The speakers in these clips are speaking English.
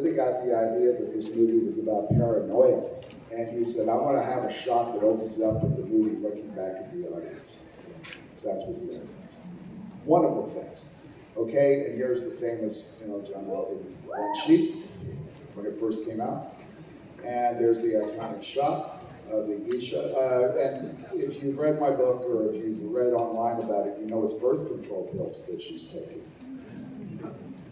They got the idea that this movie was about paranoia. And he said, I want to have a shot that opens up with the movie looking back at the audience. So that's what the audience. One of the things. Okay, and here's the famous, John Elwood One Sheep when it first came out. And there's the iconic shot of the geisha. And if you've read my book or if you've read online about it, you know it's birth control pills that she's taking.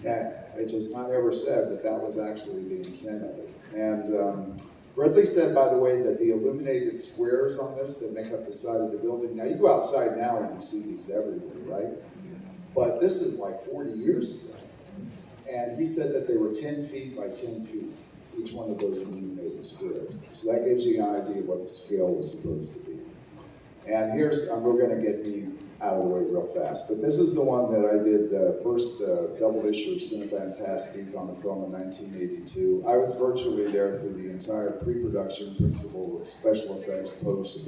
And it just not ever said that that was actually the intent of it. And Ridley said, by the way, that the illuminated squares on this that make up the side of the building, now you go outside now and you see these everywhere, right? But this is like 40 years ago. And he said that they were 10 feet by 10 feet, each one of those illuminated squares. So that gives you an idea of what the scale was supposed to be. And here's, we're going to get me out of the way real fast, but this is the one that I did the first double issue of Cinefantastique on the film in 1982. I was virtually there through the entire pre-production principle with special effects, post,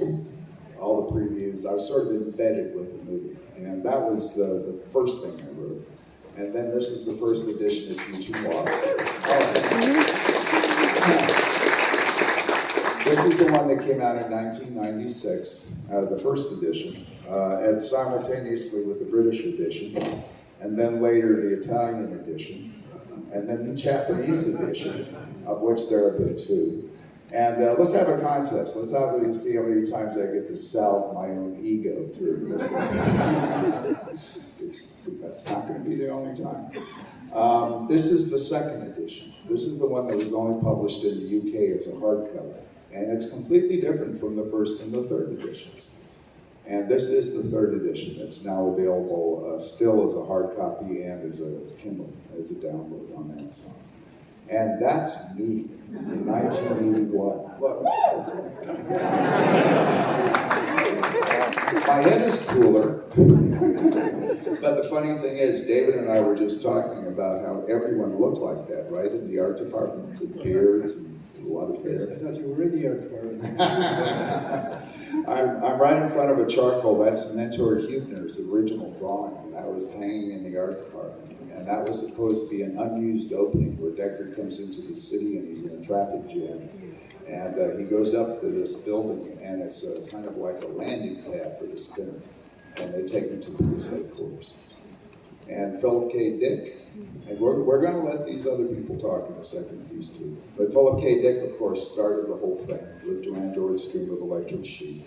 all the previews. I was sort of embedded with the movie, and that was the first thing I wrote. And then this is the first edition of Future Walk. This is the one that came out in 1996, the first edition, and simultaneously with the British edition, and then later the Italian edition, and then the Japanese edition, of which there have been two. And let's have a contest. Let's have it see how many times I get to salve my own ego through this. That's not going to be the only time. This is the second edition. This is the one that was only published in the UK as a hardcover. And it's completely different from the first and the third editions. And this is the third edition. It's now available still as a hard copy and as a Kindle, as a download on Amazon. And that's me in 1981. Look. My head is cooler. But the funny thing is, David and I were just talking about how everyone looked like that, right? In the art department, with beards and a lot of hair. I thought you were in the art department. I'm right in front of a charcoal. That's Mentor Huebner's original drawing, and that was hanging in the art department. And that was supposed to be an unused opening where Deckard comes into the city and he's in a traffic jam. And he goes up to this building, and it's kind of like a landing pad for the spinner. And they take him to the police headquarters. And Philip K. Dick, and we're going to let these other people talk in a second, these two. But Philip K. Dick, of course, started the whole thing with Joanne George's Dream of Electric Sheep.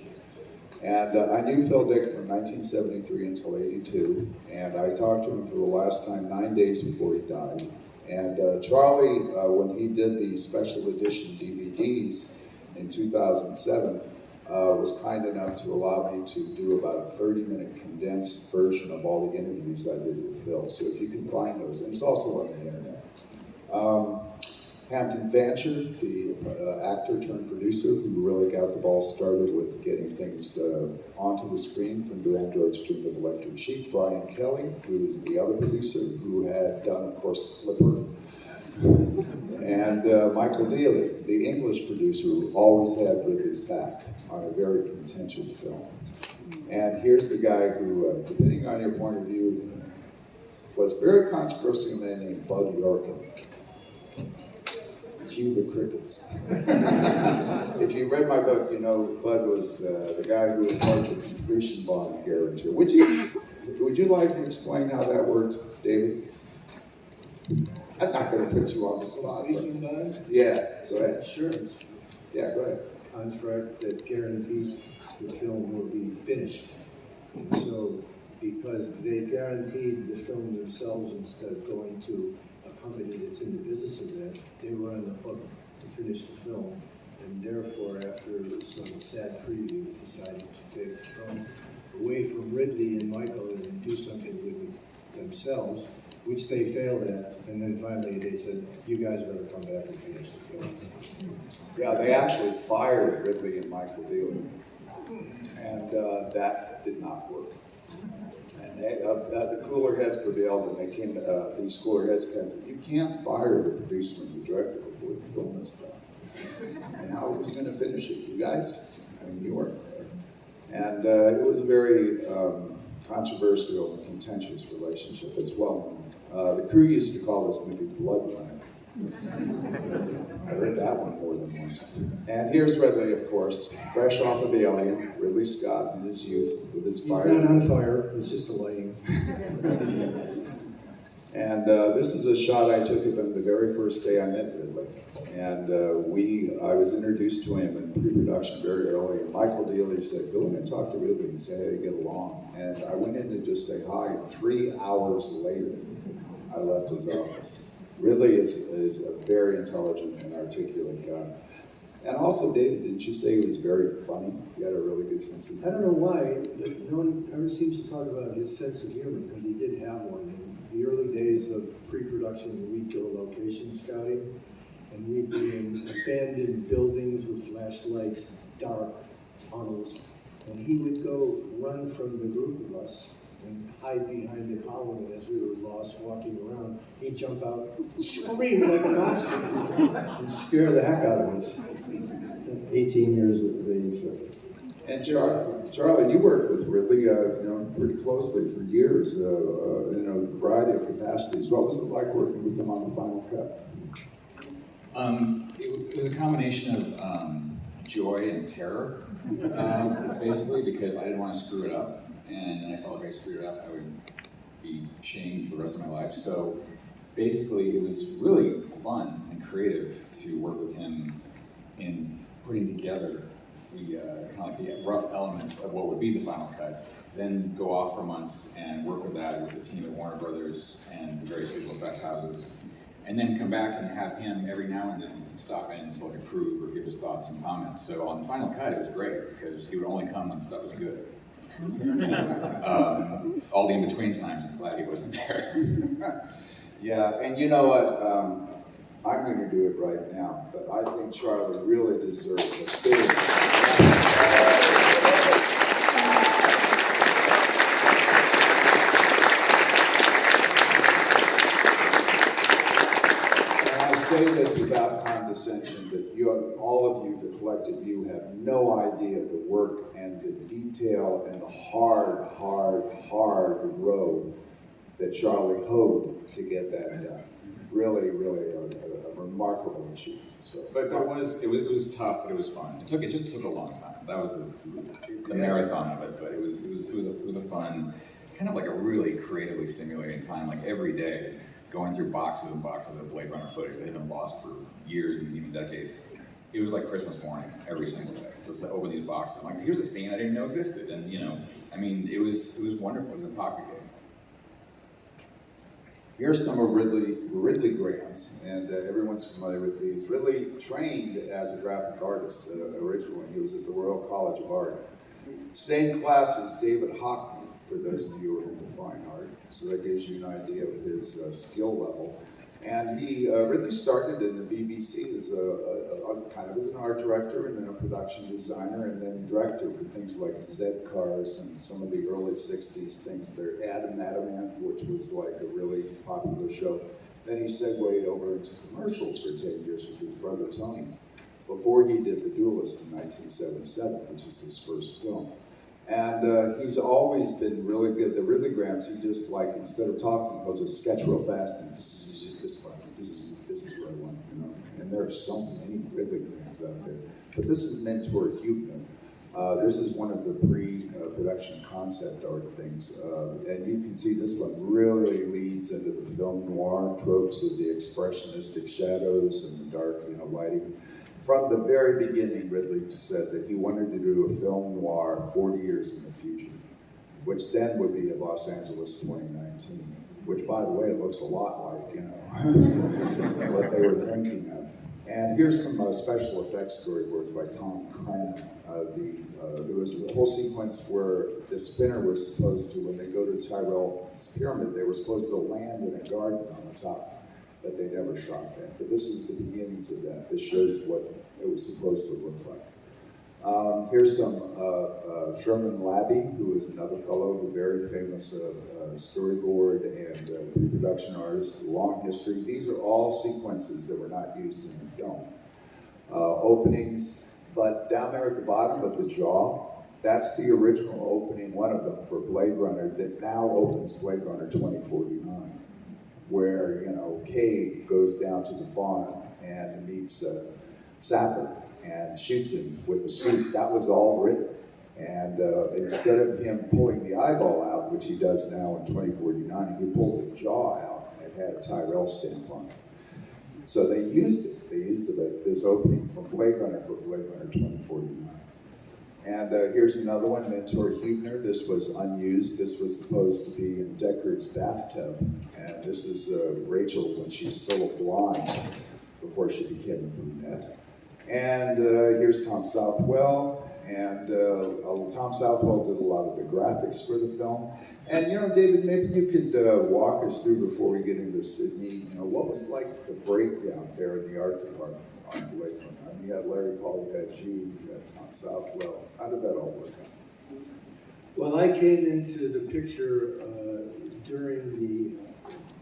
And I knew Phil Dick from 1973 until 82, and I talked to him for the last time 9 days before he died. And Charlie, when he did the special edition DVDs in 2007, was kind enough to allow me to do about a 30-minute condensed version of all the interviews I did with Phil. So if you can find those, and it's also on the internet. Hampton Fancher, the actor turned producer who really got the ball started with getting things onto the screen from Joanne George's Dream of Electric Sheep. Brian Kelly, who is the other producer, who had done, of course, Flipper. And Michael Daly, the English producer who always had Ridley's back on a very contentious film. And here's the guy who, depending on your point of view, was very controversial, man named Bud Yorkin. Cue the crickets. If you read my book, you know Bud was the guy who was part of the completion bond guarantee. Would you like to explain how that worked, David? I'm not going to put you on the spot. Completion bond? Yeah, go ahead. Insurance. Yeah, go ahead. Contract that guarantees the film will be finished. So, because they guaranteed the film themselves instead of going to a company that's in the business of that, they were on the hook to finish the film. And therefore, after some sad previews, decided to take the film away from Ridley and Michael and do something with it themselves, which they failed at, and then finally they said, you guys better come back and finish the film. Yeah, they actually fired Ridley and Michael Daly, and that did not work. And they, the cooler heads prevailed, and they came. These cooler heads came. You can't fire the producer and the director before the film is done. And how was going to finish it? You guys? I mean, you weren't there. And it was a very controversial and contentious relationship. It's well known. The crew used to call this movie Bloodline. I read that one more than once. And here's Ridley, of course, fresh off of Alien, Ridley Scott in his youth with his He's fire. not on fire, it's just the lighting. And this is a shot I took of him the very first day I met Ridley. And I was introduced to him in pre-production very early. And Michael Dealey said, go in and talk to Ridley and say how you get along. And I went in to just say hi. And 3 hours later, I left his office. Ridley is a very intelligent and articulate guy. And also, David, didn't you say he was very funny? He had a really good sense of humor. I don't know why, but no one ever seems to talk about his sense of humor, because he did have one. In the early days of pre-production, we'd go location scouting, and we'd be in abandoned buildings with flashlights, dark tunnels, and he would go run from the group of us and hide behind the column, and as we were lost walking around, he'd jump out, scream like a monster, and scare the heck out of us. 18 years of age. And Charlie, you worked with Ridley, pretty closely for years, in a variety of capacities. What was it like working with him on the final cut? It was a combination of joy and terror, basically, because I didn't want to screw it up. And then I felt like if I screwed it up, I would be shamed for the rest of my life. So basically, it was really fun and creative to work with him in putting together the kind of like the rough elements of what would be the final cut, then go off for months and work with that with the team at Warner Brothers and the various visual effects houses, and then come back and have him every now and then stop in to like approve or give his thoughts and comments. So on the final cut, it was great because he would only come when stuff was good. All the in-between times, I'm glad he wasn't there. Yeah, and you know what? I'm going to do it right now, but I think Charlie really deserves a big. And I say this without condescension, that all of you, the collective you, have no idea the work and the detail and the hard road that Charlie hoed to get that done. Really a remarkable achievement. So, But it was tough, but it was fun. It just took a long time. That was the marathon of it. But it was a fun, kind of like a really creatively stimulating time. Like every day, going through boxes and boxes of Blade Runner footage that had been lost for years and even decades. It was like Christmas morning every single day. Just to open these boxes, like here's a scene I didn't know existed, and it was wonderful. It was intoxicating. Here's some of Ridley grams, and everyone's familiar with these. Ridley trained as a graphic artist originally. He was at the Royal College of Art. Same class as David Hockney, for those of you who are into fine art. So that gives you an idea of his skill level. And he really started in the BBC as kind of as an art director, and then a production designer, and then director for things like Z-Cars and some of the early 60s things there, Adam Adamant, which was like a really popular show. Then he segued over into commercials for 10 years with his brother Tony, before he did The Duelist in 1977, which is his first film. And he's always been really good. The Ridley grams, he just like, instead of talking, he'll just sketch real fast and this is what I want, And there are so many Ridley grams out there. But this is Mentor Huebner. This is one of the pre-production concept art things. And you can see this one really leads into the film noir tropes of the expressionistic shadows and the dark, lighting. From the very beginning, Ridley said that he wanted to do a film noir 40 years in the future, which then would be Los Angeles 2019, which, by the way, looks a lot like, what they were thinking of. And here's some special effects storyboards by Tom Crennan. There was a whole sequence where the spinner was supposed to, when they go to Tyrell's pyramid, they were supposed to land in a garden on the top. But they never shot that. But this is the beginnings of that. This shows what it was supposed to look like. Here's some Sherman Labby, who is another fellow, a very famous storyboard and pre-production artist, long history. These are all sequences that were not used in the film. Openings, but down there at the bottom of the jaw, that's the original opening, one of them, for Blade Runner, that now opens Blade Runner 2049. where, Cade goes down to the farm and meets Sapper and shoots him with a suit. That was all written. And instead of him pulling the eyeball out, which he does now in 2049, he pulled the jaw out and it had a Tyrell stamp on it. So they used it. They used this opening from Blade Runner for Blade Runner 2049. And here's another one, Mentor Huebner. This was unused. This was supposed to be in Deckard's bathtub. And this is Rachel when she's still a blonde before she became a brunette. And here's Tom Southwell. And Tom Southwell did a lot of the graphics for the film. And David, maybe you could walk us through before we get into Sydney. What was like the breakdown there in the art department on Blade Runner? I mean, you had Larry Paul, you had you had Tom Southwell. How did that all work out? Well, I came into the picture during the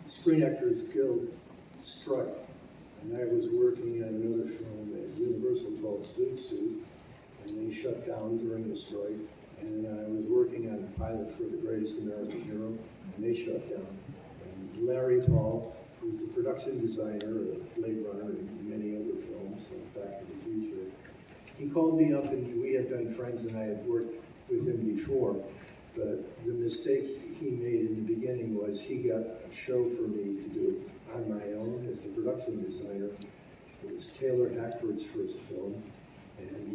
Screen Actors Guild strike, and I was working on another film at Universal called Zoot Suit, and they shut down during the strike. And I was working on a pilot for The Greatest American Hero, and they shut down. And Larry Paul, who's the production designer of Blade Runner and many other films, like Back to the Future, he called me up, and we had been friends, and I had worked with him before. But the mistake he made in the beginning was he got a show for me to do on my own as the production designer. It was Taylor Hackford's first film, and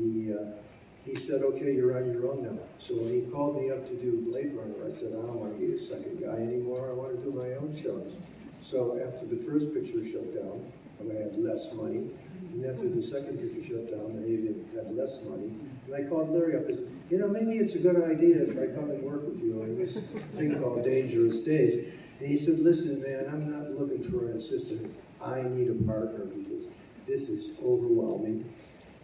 he said, okay, you're on your own now. So when he called me up to do Blade Runner, I said, I don't want to be a second guy anymore. I want to do my own shows. So after the first picture shut down, I had less money. And after the second picture shut down, I even had less money. And I called Larry up and said, maybe it's a good idea if I come and work with you on this thing called Dangerous Days. And he said, listen, man, I'm not looking for an assistant. I need a partner because this is overwhelming.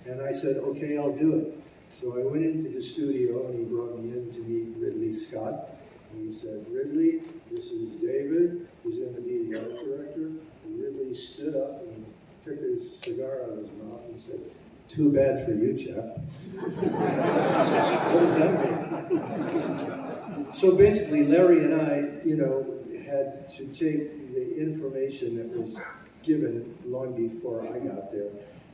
And I said, okay, I'll do it. So I went into the studio and he brought me in to meet Ridley Scott. And he said, Ridley, this is David, who's going to be the art director. And Ridley stood up and took his cigar out of his mouth and said, too bad for you, chap. What does that mean? So basically, Larry and I, had to take the information that was given long before I got there,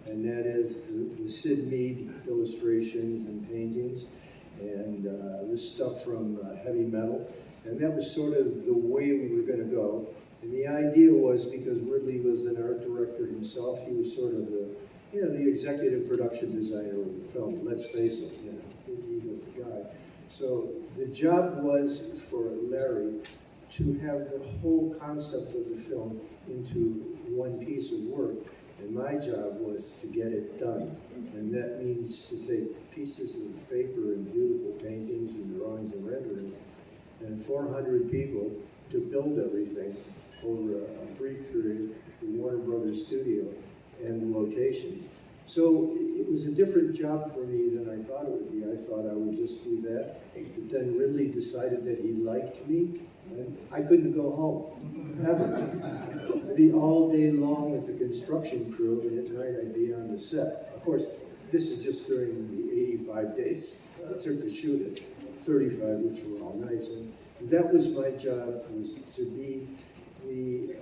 and that is the Sid Mead illustrations and paintings, and this stuff from Heavy Metal, and that was sort of the way we were going to go. And the idea was, because Ridley was an art director himself, he was sort of the executive production designer of the film. Let's face it, he was the guy. So the job was for Larry to have the whole concept of the film into one piece of work. And my job was to get it done. And that means to take pieces of paper and beautiful paintings and drawings and renderings, and 400 people to build everything over a brief period at the Warner Brothers studio and locations. So it was a different job for me than I thought it would be. I thought I would just do that. But then Ridley decided that he liked me, and I couldn't go home, ever. I'd be all day long with the construction crew, and at night I'd be on the set. Of course, this is just during the 85 days it took to shoot it, 35, which were all nights. And that was my job, was to be the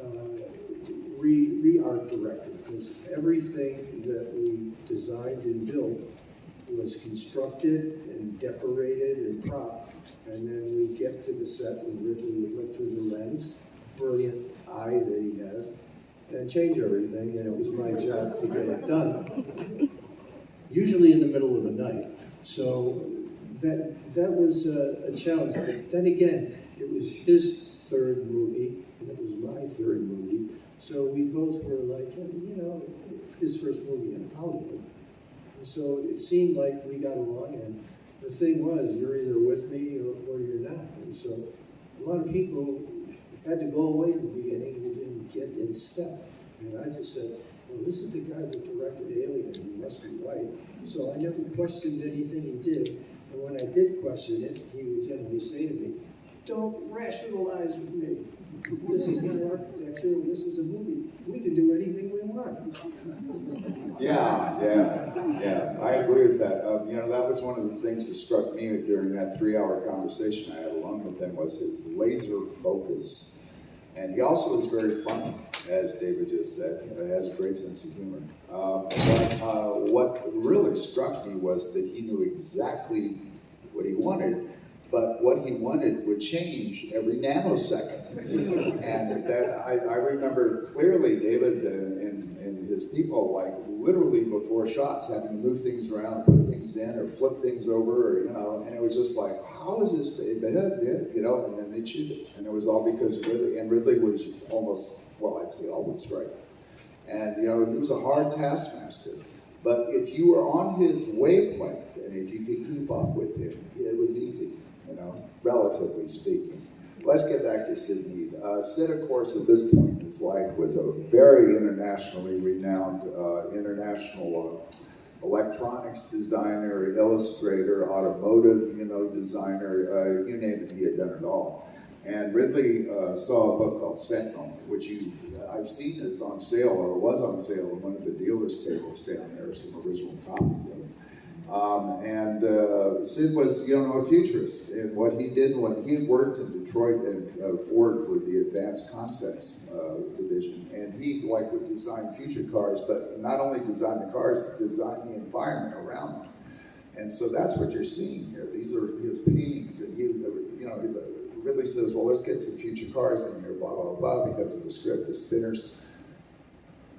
re-art director, because everything that we designed and built was constructed and decorated and propped, and then we get to the set and Ridley would look through the lens, brilliant eye that he has, and change everything, and it was my job to get it done, usually in the middle of the night. So that was a challenge. But then again, it was his third movie, and it was my third movie. So we both were like, his first movie in Hollywood. And so it seemed like we got along, and the thing was, you're either with me or you're not. And so a lot of people had to go away in the beginning and didn't get in step. And I just said, well, this is the guy that directed Alien, he must be right. So I never questioned anything he did. And when I did question it, he would generally say to me, don't rationalize with me. This is not architecture, this is a movie. We can do anything we want. Yeah, I agree with that. That was one of the things that struck me during that 3-hour conversation I had alone with him, was his laser focus And he also was very funny, as David just said. He has a great sense of humor. What really struck me was that he knew exactly what he wanted, but what he wanted would change every nanosecond. And that, I remember clearly David and his people, like literally before shots, having to move things around, put things in, or flip things over, or, you know, and it was just like, how is this, you know, and then they'd shoot it. And it was all because Ridley was almost, well, I'd say always right. And, you know, he was a hard taskmaster. But if you were on his wavelength, and if you could keep up with him, it was easy, you know, relatively speaking. Let's get back to Sid Mead. Sid, of course, at this point in his life was a very internationally renowned international electronics designer, illustrator, automotive, you know, designer, you name it, he had done it all. And Ridley saw a book called Sammon, which I've seen is on sale, or was on sale in one of the dealer's tables down there, some original copies of it. Sid was, you know, a futurist, and what he did when he had worked in Detroit and Ford for the Advanced Concepts division, and he would design future cars, but not only design the cars, design the environment around them. And so that's what you're seeing here. These are his paintings, and he, you know, Ridley says, well, let's get some future cars in here, blah, blah, blah, because of the script, the spinners.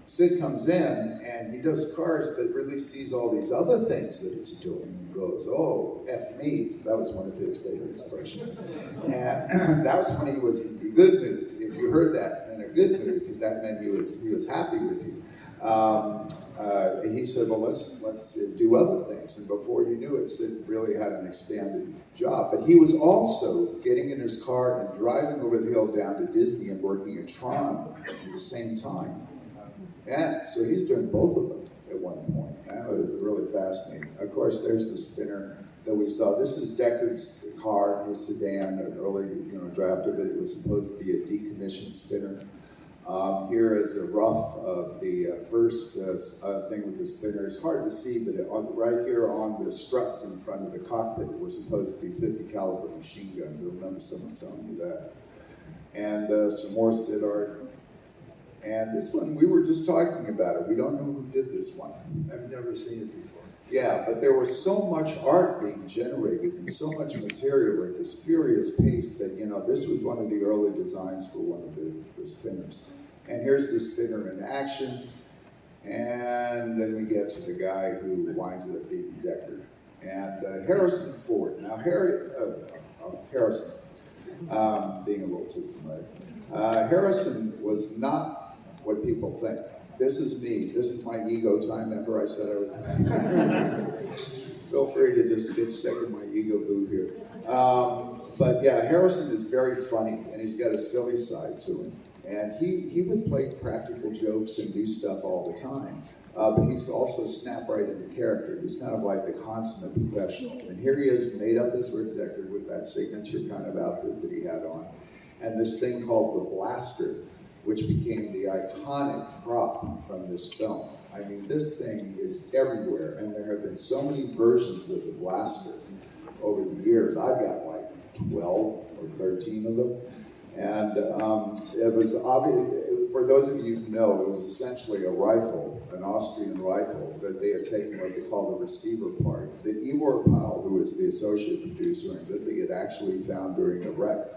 Sid comes in, and he does cars, but Ridley sees all these other things that he's doing and goes, oh, F me. That was one of his favorite expressions. And that was when he was in a good mood. If you heard that in a good mood, that meant he was happy with you. And he said, well, let's do other things. And before you knew it, Sid really had an expanded job. But he was also getting in his car and driving over the hill down to Disney and working at Tron at the same time. Yeah, so he's doing both of them at one point. That was really fascinating. Of course, there's the spinner that we saw. This is Deckard's car, his sedan, an early draft of it. It was supposed to be a decommissioned spinner. Here is a rough of the first thing with the spinner. It's hard to see, but right here on the struts in front of the cockpit were supposed to be 50 caliber machine guns. I remember someone telling me that. And some more Sid art. And this one, we were just talking about it. We don't know who did this one. I've never seen it before. Yeah, but there was so much art being generated and so much material at this furious pace that, you know, this was one of the early designs for one of the spinners. And here's the spinner in action. And then we get to the guy who winds up being Deckard. And Harrison Ford. Now, Harrison, being a little too familiar. Harrison was not what people think. This is me. This is my ego time. Remember I said I was... Feel free to just get sick of my ego boo here. But yeah, Harrison is very funny, and he's got a silly side to him. And he would play practical jokes and do stuff all the time. But he's also snapped right into character. He's kind of like the consummate professional. And here he is, made up as Rick Deckard with that signature kind of outfit that he had on. And this thing called the blaster, which became the iconic prop from this film. I mean, this thing is everywhere, and there have been so many versions of the blaster over the years. I've got like 12 or 13 of them. And it was obvious, for those of you who know, it was essentially a rifle, an Austrian rifle, that they had taken what they call the receiver part, that Ivor Powell, who was the associate producer and Ridley, had actually found during a wreck,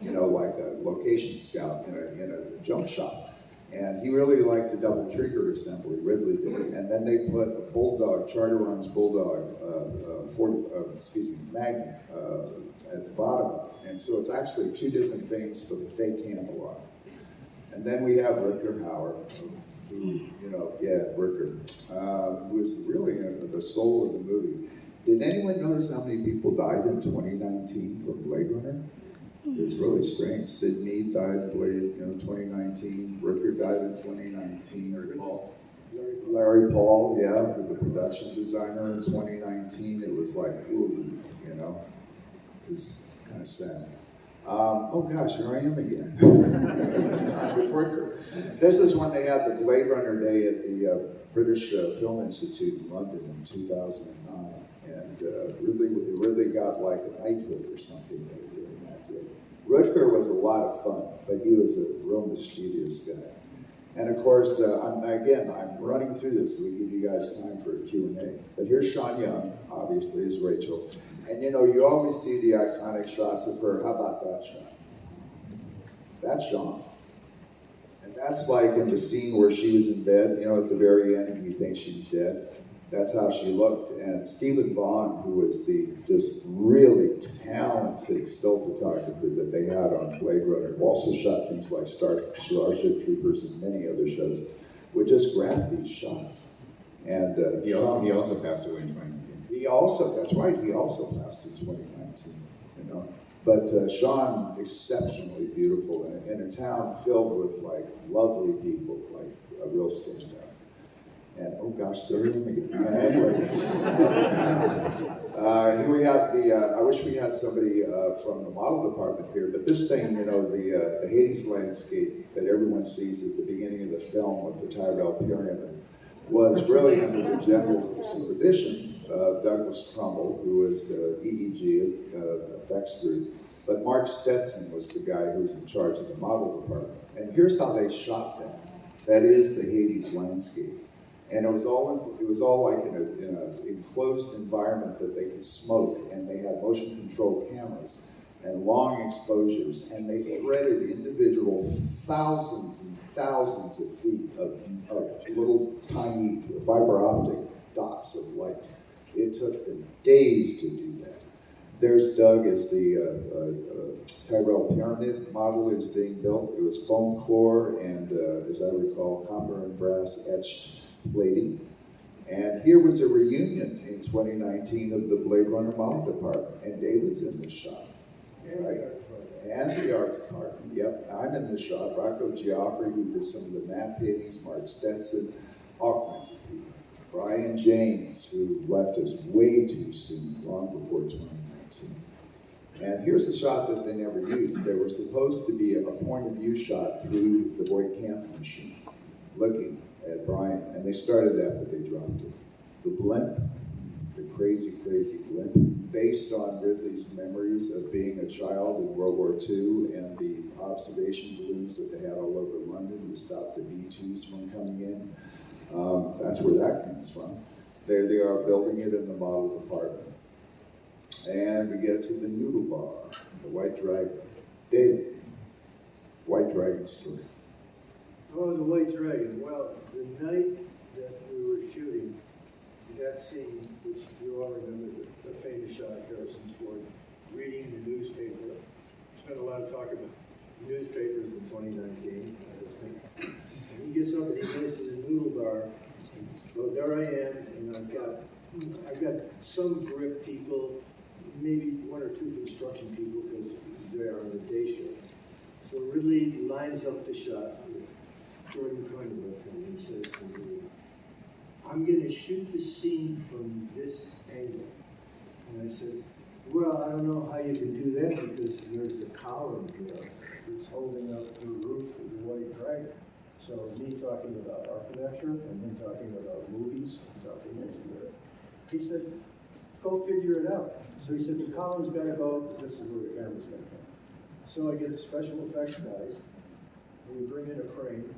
you know, like a location scout in a junk shop. And he really liked the double trigger assembly, Ridley did. And then they put a Bulldog, Charter Arms Bulldog, Magnum at the bottom. And so it's actually two different things for the fake handle on it. And then we have Rutger Hauer, who, Rutger, who is really the soul of the movie. Did anyone notice how many people died in 2019 from Blade Runner? It was really strange. Sid Mead died in Blade, 2019. Rutger died in 2019. Larry Paul, yeah, the production designer in 2019. It was like, ooh, it was kind of sad. Oh gosh, here I am again. It's time with Rutger. This is when they had the Blade Runner Day at the British Film Institute in London in 2009. And Ridley got like a knighthood or something during that day. Rutger was a lot of fun, but he was a real mischievous guy. And of course, I'm running through this so we give you guys time for a Q&A. But here's Sean Young, obviously, as Rachel. And you always see the iconic shots of her. How about that shot? That's Sean. And that's like in the scene where she was in bed, at the very end, and you think she's dead. That's how she looked. And Stephen Bond, who was the just really talented still photographer that they had on Blade Runner, who also shot things like Starship Troopers and many other shows, would just grab these shots. And he also passed away in 2019. That's right, he also passed in 2019, But Sean, exceptionally beautiful in a town filled with like lovely people, like a real standout. And oh gosh, there he is again. Anyway, here we have I wish we had somebody from the model department here, but this thing, the Hades landscape that everyone sees at the beginning of the film with the Tyrell Pyramid was really under the general supervision of Douglas Trumbull, who was EEG, effects group. But Mark Stetson was the guy who was in charge of the model department. And here's how they shot that. That is the Hades landscape. And it was all like in an enclosed environment that they could smoke, and they had motion control cameras and long exposures, and they threaded individual thousands and thousands of feet of little tiny fiber optic dots of light. It took them days to do that. There's Doug as the Tyrell Pyramid model is being built. It was foam core and, as I recall, copper and brass etched plating. And here was a reunion in 2019 of the Blade Runner model department, and David's in this shot. Right? And the art department, yep. I'm in this shot. Rocco Giaffre, who did some of the matte paintings, Mark Stetson, all kinds of people. Brian James, who left us way too soon, long before 2019. And here's a shot that they never used. They were supposed to be a point of view shot through the Voight Kampf machine, looking at Brian, and they started that, but they dropped it. The blimp, the crazy, crazy blimp, based on Ridley's memories of being a child in World War II and the observation balloons that they had all over London to stop the B-2s from coming in. That's where that comes from. There they are building it in the model department. And we get to the noodle bar, the White Dragon. David, White Dragon story. Oh, the White Dragon. Well, the night that we were shooting that scene, which you all remember, the famous shot of Harrison Ford reading the newspaper. Spent a lot of talk about newspapers in 2019. And he gets up and he goes to the noodle bar. Well, there I am, and I've got some grip people, maybe one or two construction people because they're on the day shift. So Ridley lines up the shot with Jordan Cronenberg, and he says to me, I'm going to shoot the scene from this angle. And I said, well, I don't know how you can do that because there's a column here that's holding up the roof of the White Dragon. So me talking about architecture and him talking about movies, talking engineering. He said, go figure it out. So he said, the column's got to go because this is where the camera's going to go. So I get the special effects guys, and we bring in a crane,